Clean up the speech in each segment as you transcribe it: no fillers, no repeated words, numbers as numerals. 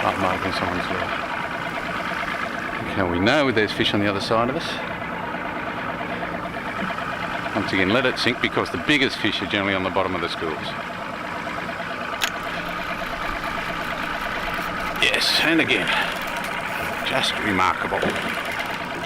Like marking someone's lure. How we know there's fish on the other side of us. Once again, let it sink because the biggest fish are generally on the bottom of the schools. Yes, and again. Just remarkable.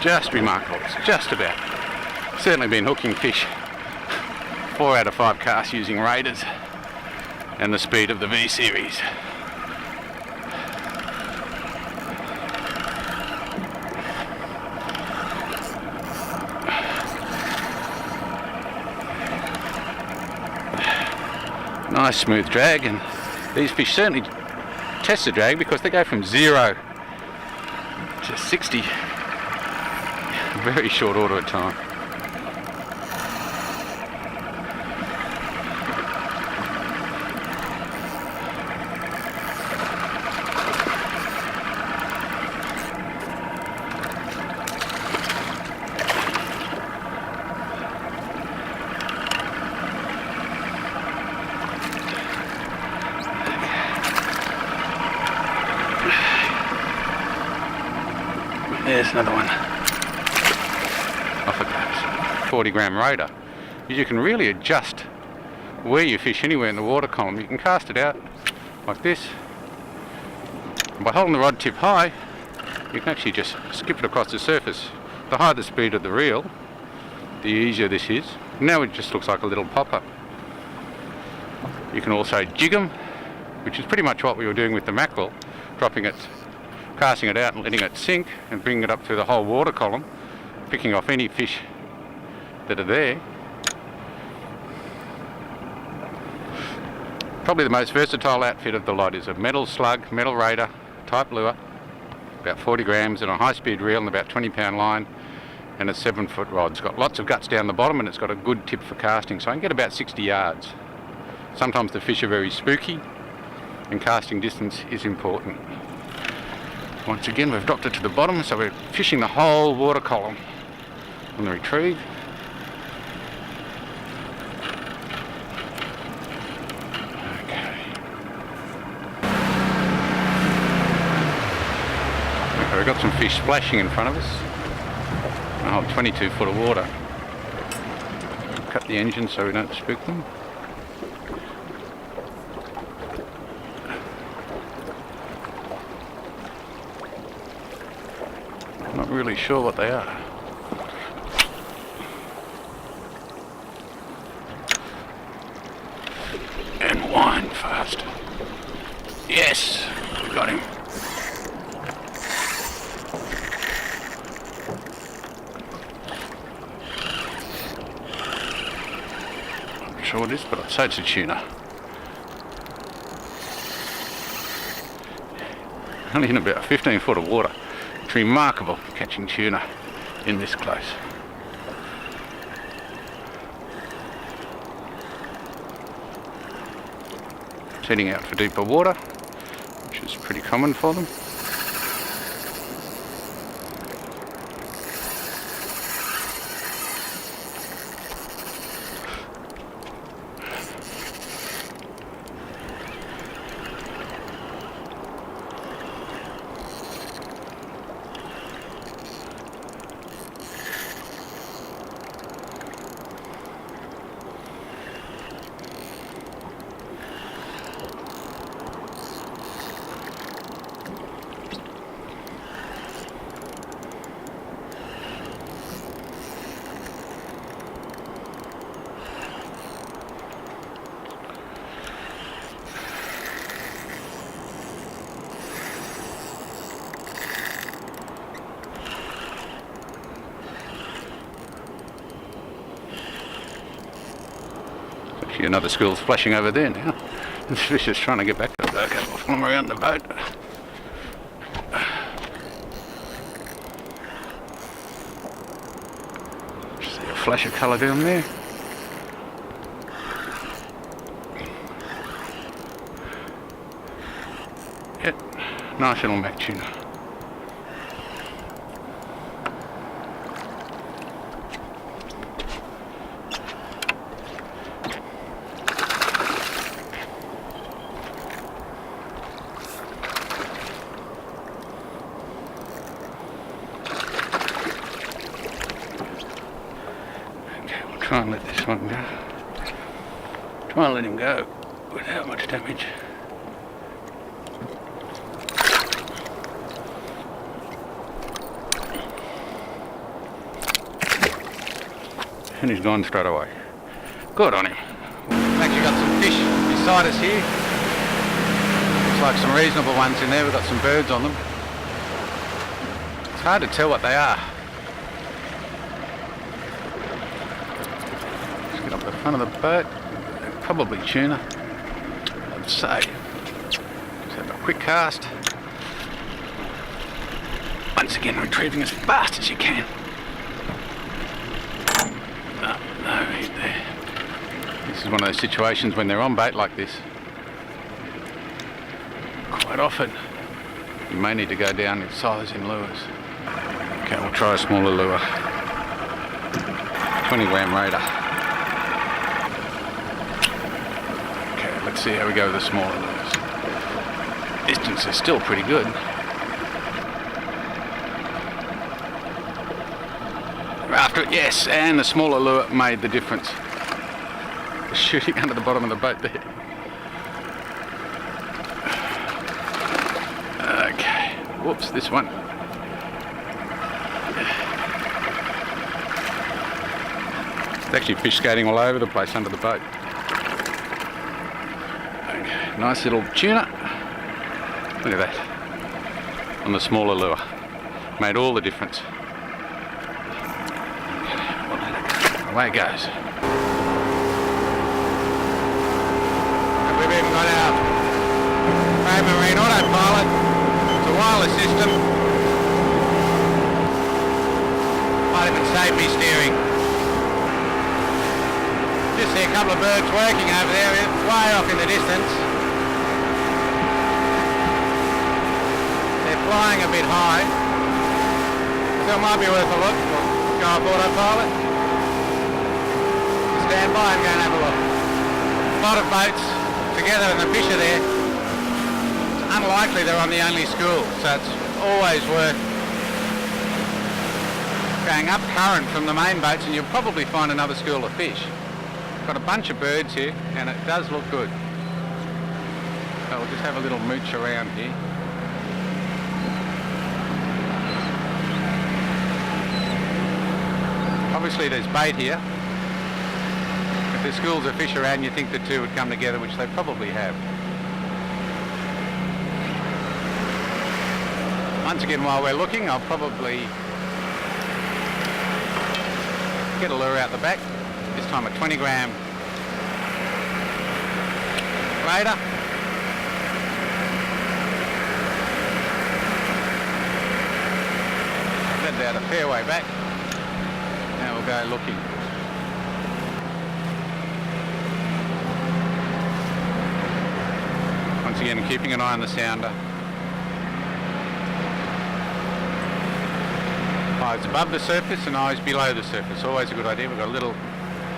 Just remarkable. It's just about. Certainly been hooking fish 4 out of 5 casts using Raiders and the speed of the V series. Nice smooth drag, and these fish certainly test the drag because they go from 0 to 60 in very short order of time. There's another one. Off it goes. 40 gram Raider. You can really adjust where you fish anywhere in the water column. You can cast it out like this. And by holding the rod tip high, you can actually just skip it across the surface. The higher the speed of the reel, the easier this is. Now it just looks like a little pop-up. You can also jig them, which is pretty much what we were doing with the mackerel, dropping it, casting it out and letting it sink and bringing it up through the whole water column, picking off any fish that are there. Probably the most versatile outfit of the lot is a metal slug, metal Raider type lure, about 40 grams and a high-speed reel and about 20-pound line and a 7-foot rod. It's got lots of guts down the bottom and it's got a good tip for casting, so I can get about 60 yards. Sometimes the fish are very spooky and casting distance is important. Once again, we've dropped it to the bottom, so we're fishing the whole water column on the retrieve. Okay. Okay, we've got some fish splashing in front of us. A whole 22 foot of water. Cut the engine so we don't spook them. Not really sure what they are. And wind fast. Yes, we got him. I'm not sure what it is, but I'd say it's a tuna. Only in about 15 foot of water. It's remarkable catching tuna in this close. It's heading out for deeper water, which is pretty common for them. Another school's flashing over there now. This fish is trying to get back to the boat. I'll follow him around the boat. See a flash of colour down there. Yep, nice little mac tuna. try and let this one go. Try and let him go without much damage. And he's gone straight away. Good on him. We've actually got some fish beside us here. Looks like some reasonable ones in there. We've got some birds on them. It's hard to tell what they are. Let's get up the front of the boat. They're probably tuna, I'd say. Just have a quick cast. Once again, retrieving as fast as you can. No heat there. This is one of those situations when they're on bait like this. Quite often, you may need to go down in size in lures. Okay, we'll try a smaller lure. 20 gram raider. Okay, let's see how we go with the smaller lures. Distance is still pretty good. After it, yes, and the smaller lure made the difference. Shooting under the bottom of the boat there. Okay, whoops, this one. It's actually fish skating all over the place under the boat. Okay, nice little tuna. Look at that. On the smaller lure. Made all the difference. Away it goes. And we've even got our Raymarine autopilot. It's a wireless system. Might even save me steering. Just see a couple of birds working over there, way off in the distance. They're flying a bit high. So it might be worth a look. We'll go off autopilot. Stand by and go and have a look. A lot of boats together and the fish are there. It's unlikely they're on the only school, so it's always worth going up current from the main boats and you'll probably find another school of fish. Got a bunch of birds here and it does look good. So we'll just have a little mooch around here. Obviously there's bait here. If there's schools of fish around, you think the two would come together, which they probably have. Once again, while we're looking, I'll probably get a lure out the back. This time a 20 gram raider. That's out a fair way back. Now we'll go looking. Once again, keeping an eye on the sounder. Eyes above the surface and eyes below the surface. Always a good idea. We've got a little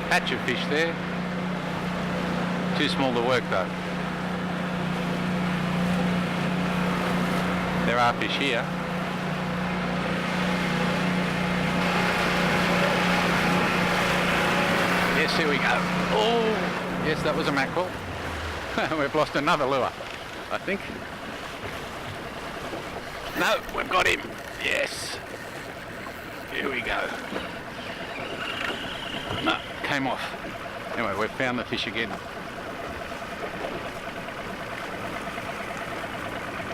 patch of fish there. Too small to work though. There are fish here. Yes, here we go. Oh, yes, that was a mackerel. We've lost another lure, I think. No, we've got him. Yes. Here we go. No, came off. Anyway, we've found the fish again.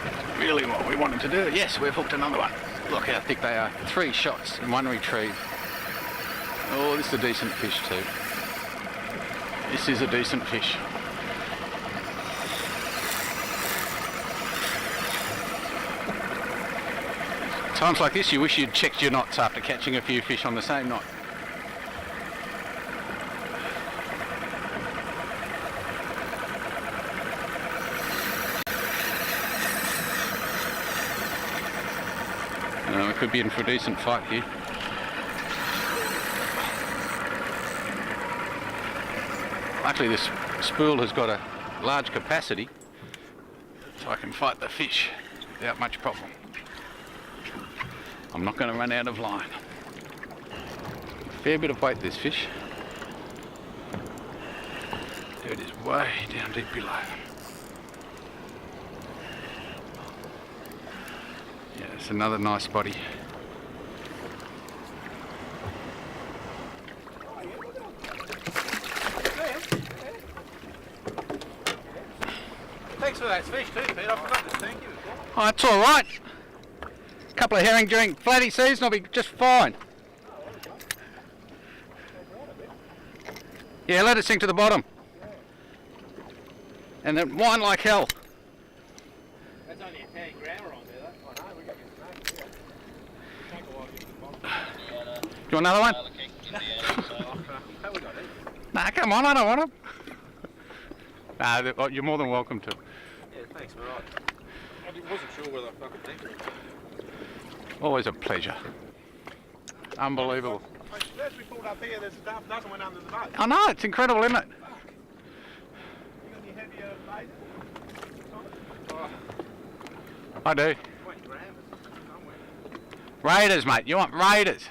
That's really what we wanted to do. Yes, we've hooked another one. Look how thick they are. 3 shots and 1 retrieve. Oh, this is a decent fish too. This is a decent fish. Times like this you wish you'd checked your knots after catching a few fish on the same knot. We could be in for a decent fight here. Luckily this spool has got a large capacity so I can fight the fish without much problem. I'm not going to run out of line. Fair bit of weight this fish. It is way down deep below. Yeah, it's another nice body. Thanks for that fish too, Pete. I forgot to thank you. Oh, it's all right. A couple of herring during flatty season will be just fine. Yeah, let it sink to the bottom. And then whine like hell. That's only a 10 grammer on there, though. I know, we got your snake, yeah. Take a while to get to the bottom. Do you want another one? How we got it? Nah, come on, I don't want them. Nah, you're more than welcome to. Yeah, thanks, we're right. I wasn't sure whether I could thank you. Always a pleasure. Unbelievable. As we pulled up here, there's a half dozen went under the boat. I know, it's incredible, isn't it? You got any heavier lasers? I do. 20 grams somewhere. Raiders, mate. You want raiders?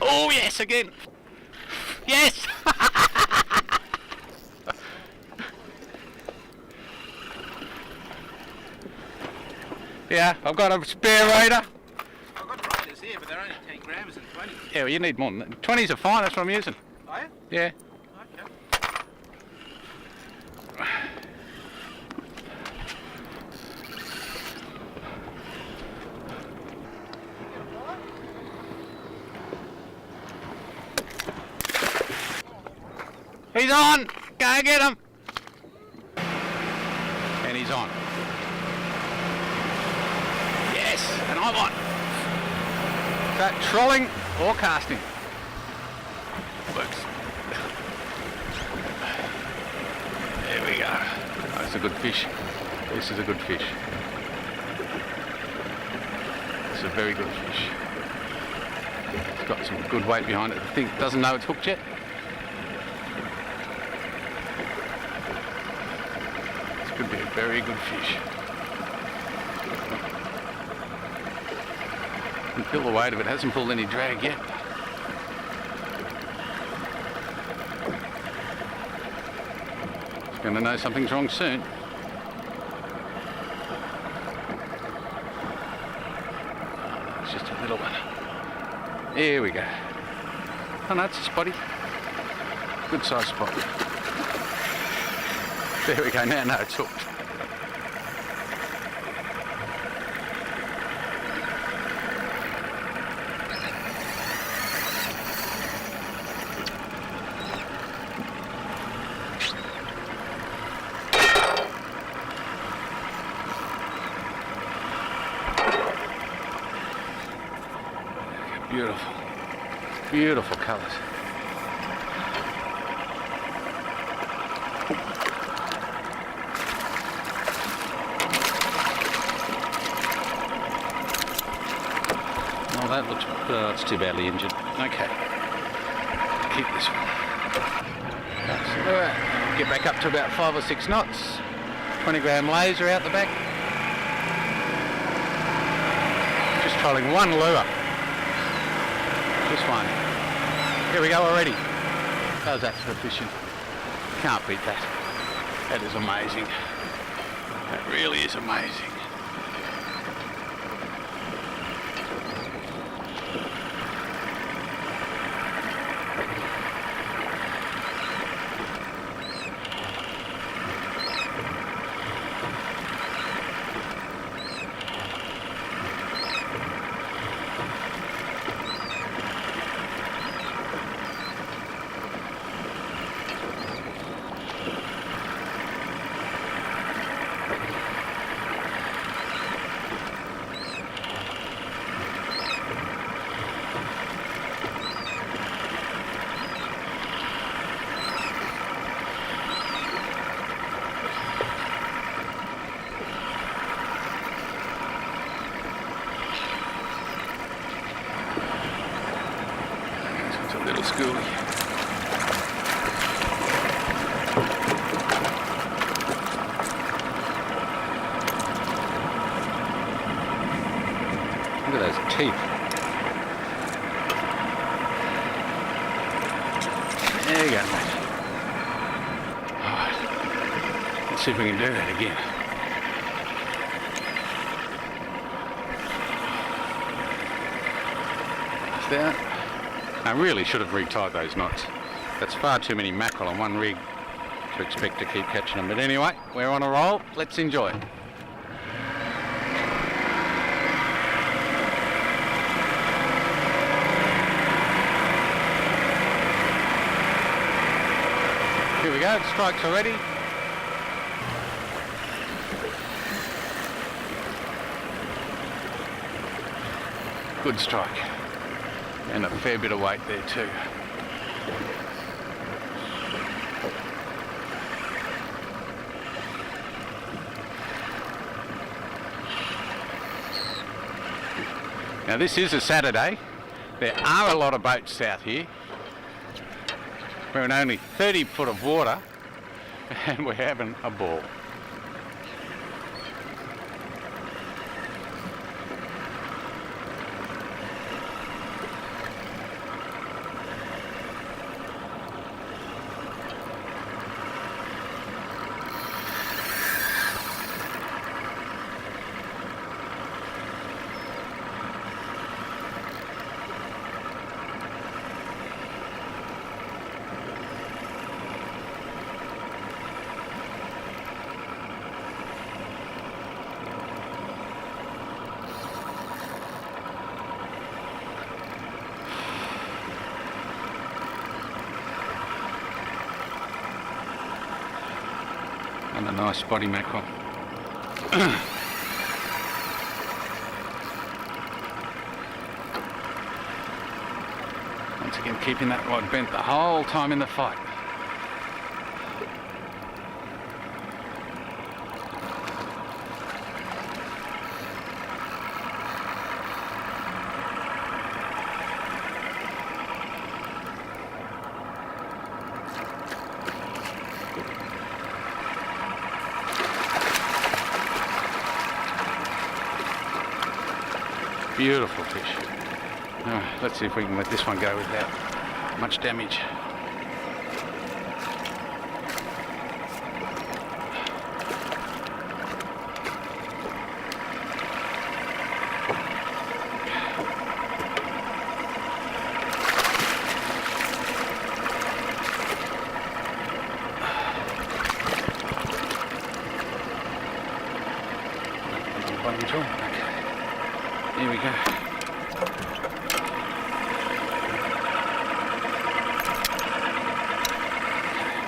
Oh, yes, again. Yes! Yeah, I've got a spare raider. I've got raiders here, but they're only 10 grams and 20. Yeah, well, you need more than that. 20s are fine, that's what I'm using. Are you? Yeah. Okay. He's on! Go get him! And he's on. Yes, and I'm on. Is that trolling or casting? Works. There we go. That's a good fish. This is a good fish. It's a very good fish. It's got some good weight behind it. The thing doesn't know it's hooked yet. This could be a very good fish. You can feel the weight of it. Hasn't pulled any drag yet. It's going to know something's wrong soon. It's just a little one. Here we go. Oh no, it's a spotty. Good size spot. There we go. Now it's hooked. Beautiful, beautiful colours. Oh, that looks, it's too badly injured. Okay, keep this one. Alright, get back up to about 5 or 6 knots. 20 gram laser out the back. Just trolling one lure. Just one. Here we go already. How's that for fishing? Can't beat that. That is amazing. That really is amazing. Little schoolie. Look at those teeth. See if we can do that again. There. I really should have retied those knots. That's far too many mackerel on one rig to expect to keep catching them. But anyway, we're on a roll. Let's enjoy it. Here we go, strikes already. Good strike. And a fair bit of weight there too. Now this is a Saturday. There are a lot of boats south here. We're in only 30 foot of water and we're having a ball. And a nice spotty mackerel. Once again, keeping that rod bent the whole time in the fight. Beautiful fish. Let's see if we can let this one go without much damage. Here we go.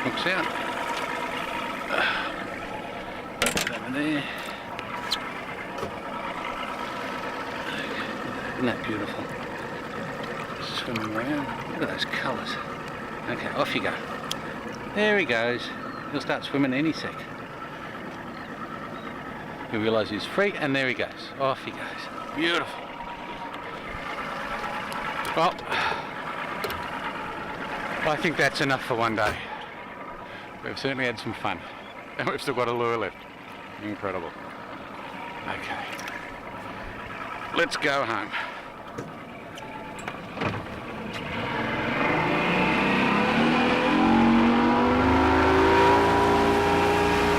Hooks out. Over there. Isn't that beautiful? Swimming around. Look at those colours. Okay, off you go. There he goes. He'll start swimming any sec. He'll realise he's free, and there he goes. Off he goes. Beautiful. Well, I think that's enough for one day. We've certainly had some fun. And we've still got a lure left. Incredible. Okay. Let's go home.